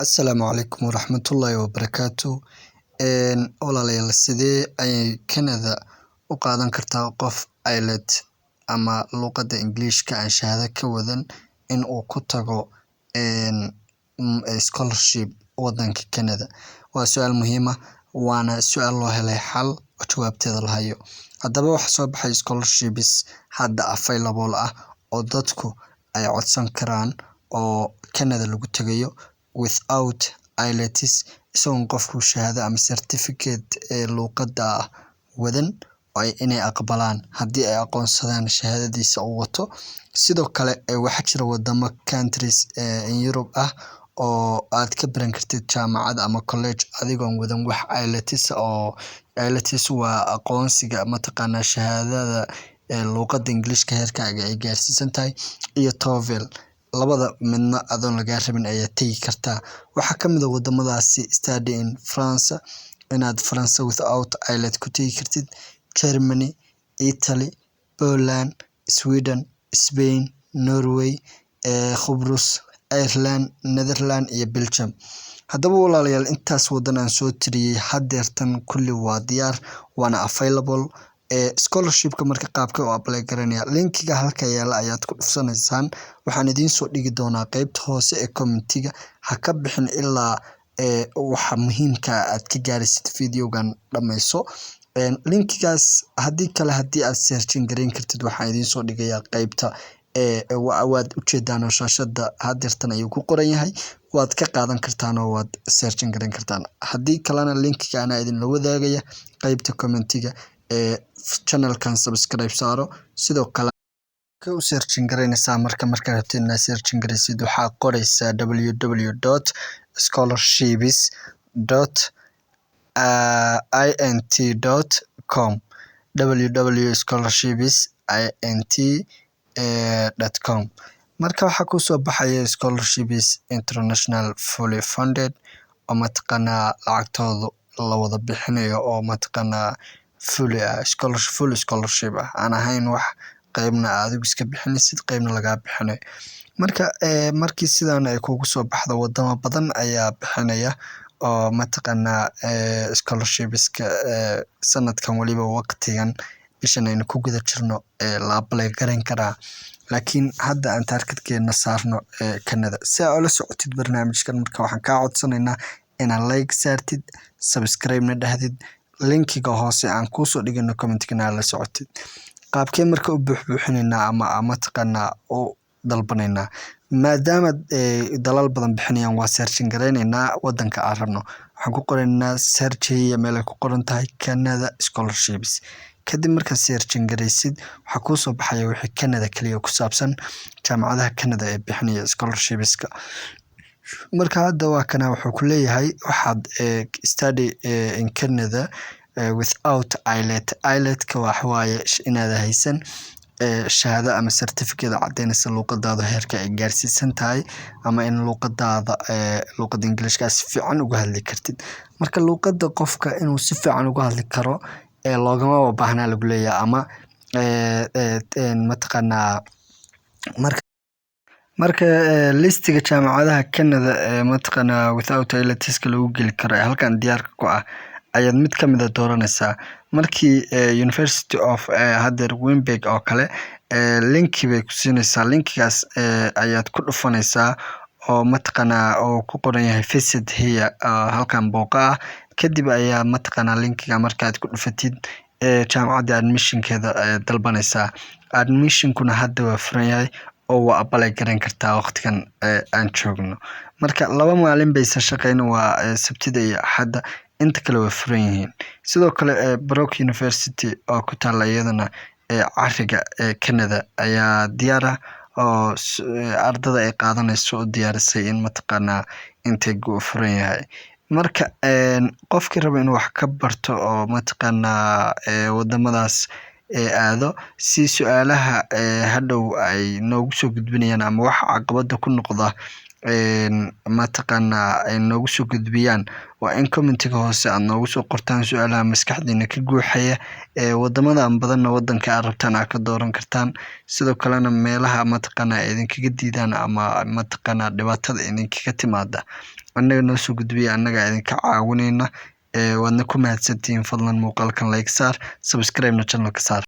Asalaamu calaykum waraxmatullaahi wabarakaatu. Walaalayaal sidee ayay Canada u qaadan kartaa qof IELTS ama luqadda Englishka aan shahaado ka wadan in uu ku tago scholarship wadanka Canada? Waa su'aal muhiim ah, waana su'aal loo helay xal oo jawaabteeda la hayo. Haddaba waxaa soo baxay scholarships hadda available ah oo dadku ay codsan karaan oo Canada lagu tagayo without IELTS isagoon qofku shahaado ama certificate luqadda wadan inay aqbalaan haddii ay aqoonsadaan shahaadadiisa uu wato. Sidoo kale waxaa jira wadamo countries in Europe ah oo aad ka baran kartid jaamacad ama college adigoon wadan wax IELTS oo IELTS waa aqoonsiga mataqaanaa shahaadada luqadda Englishka heerkaaga ay gaarsiisan tahay iyo TOEFL labada midna adoon lagaa rabin ayaa tegi kartaa. Waxaa ka mid ah wadamadaasi study in France inaad France without IELTS ku tegi kartid, Germany, Italy, Poland, Sweden, Spain, Norway, Khubrus, Ireland, Netherland iyo Belgium. Haddaba walaalayaal intaas wadan aan soo tiriyay haddeertan kulli waa diyaar waana available. Scholarshipka marka qaabka oo apply garanaya linkiga halka yaala ayaad ku dhufsanaysaan. Waxaan idiin soo dhigi doonaa qaybta hoose ee commentiga. Ha ka bixin ilaa waxa muhiimka aad ka gaaraysid videogan dhammayso. Linkigaas haddii aad searching gareyn kartid waxaan idiin soo dhigayaa qaybta waad u jeedaan shaashada haddeertan ayuu ku qoran yahay. Waad ka qaadan kartaan oo waad searching gareyn kartaan. Haddii kalena linkiga ana idin la wadaagaya qaybta commentiga channelkan subscribe saaro. Sidoo kale ka u searching gareynaysaa markaad rabtid inaad searching gareysid waxaa qoraysaa www.scholarshipsint.com www.scholarshipsint.com marka waxaa ku soo baxaya scholarships international fully funded oo mataqaanaa lacagtooda la wada bixinayo oo mataqaanaa full scholarship aan ahayn wax qaybna adigu iska bixinaysid qaybna lagaa bixinayo. Markii sidaan ay kugu soo baxdo wadamo badan ayaa bixinaya oo mataqaanaa scholarshipska sanadkan waliba waqtigan bishan aynu ku guda jirno la apply gareyn karaa. Laakiin hadda aan targetkeena saarno Canada. Si aad ula socotid barnaamijkan marka waxaan kaa codsanaynaa inaad like saartid, subscribe na dhahdid, linkiga hoose aan kuu soo dhigano commentkana la socotid. Qaabkee marka u buuxinaynaa ama mataqaanaa u dalbanaynaa maadaama dalal badan bixinayaan waa searching gareynaynaa wadanka aan rabno. Waxaan ku qoraynaa search meel ay ku qoran tahay Canada scholarships. Kadib markaad searching gareysid waxaa kuu soo baxaya wixii Canada kaliya ku saabsan jaamacadaha Canada ee bixinaya scholarshipska. Marka hadda waa kana wuxuu ku leeyahay waxaad study in Canada without IELTS. IELTS waxa waaye inaad haysan shahaado ama certificate cadeynaysa luqadaada heerka ay gaarsiisan tahay ama in luqadaada luqadda Englishka si fiican uga hadli kartid. Marka luqadda qofka inuu si fiican uga hadli karo loogama baahnaa lagu leeyahay ama mataqaanaa marka listiga jaamacadaha Canada mataqaanaa without IELTS lagu geli karo halkan diyaarka ku ah ayaad mid ka mid ah dooranaysaa. Markii University of haddeer Winnipeg oo kale linki bay ku siinaysaa. Linkigaas ayaad ku dhufanaysaa oo mataqaanaa oo ku qoran yahay visit here halkan booqa ah. Kadib ayaa mataqaanaa linkiga markaad ku dhufatid jaamacadda admissionkeeda dalbanaysaa. Admissionkuna hadda waa furan yahay oo waa apply gareyn kartaa waqtigan aan joogno. Marka 2 maalin bay shaqeyn waa Sabtida iyo Axadda inta kale waa furan yihiin. Sidoo kale Brock University oo ku taala iyadana cariga Canada ayaa diyaar ah oo ardada ay qaadanayso oo diyaarisay in mataqaanaa intee furan yahay. Marka qofkii raba inuu wax ka barto oo mataqaanaa wadamadaas aado si su'aalaha hadhow ay noogu soo gudbinayaan ama wax caqabada ku noqda mataqaanaa ay noogu soo gudbiyaan waa in commentiga hoose aad noogu soo qortaan su-aalaha maskaxdiina ka guuxaya wadamada badanna wadanka aad rabtaan aad ka dooran kartaan sidoo kalena meelaha mataqaanaa idinkaga diidaan ama mataqaanaa dhibaatada idinkaga timaada annaga noo soo gudbiya annaga idinka caawinayna waadna ku mahadsantihiin fadlan muuqaalkan like saar subscribe na channelka saar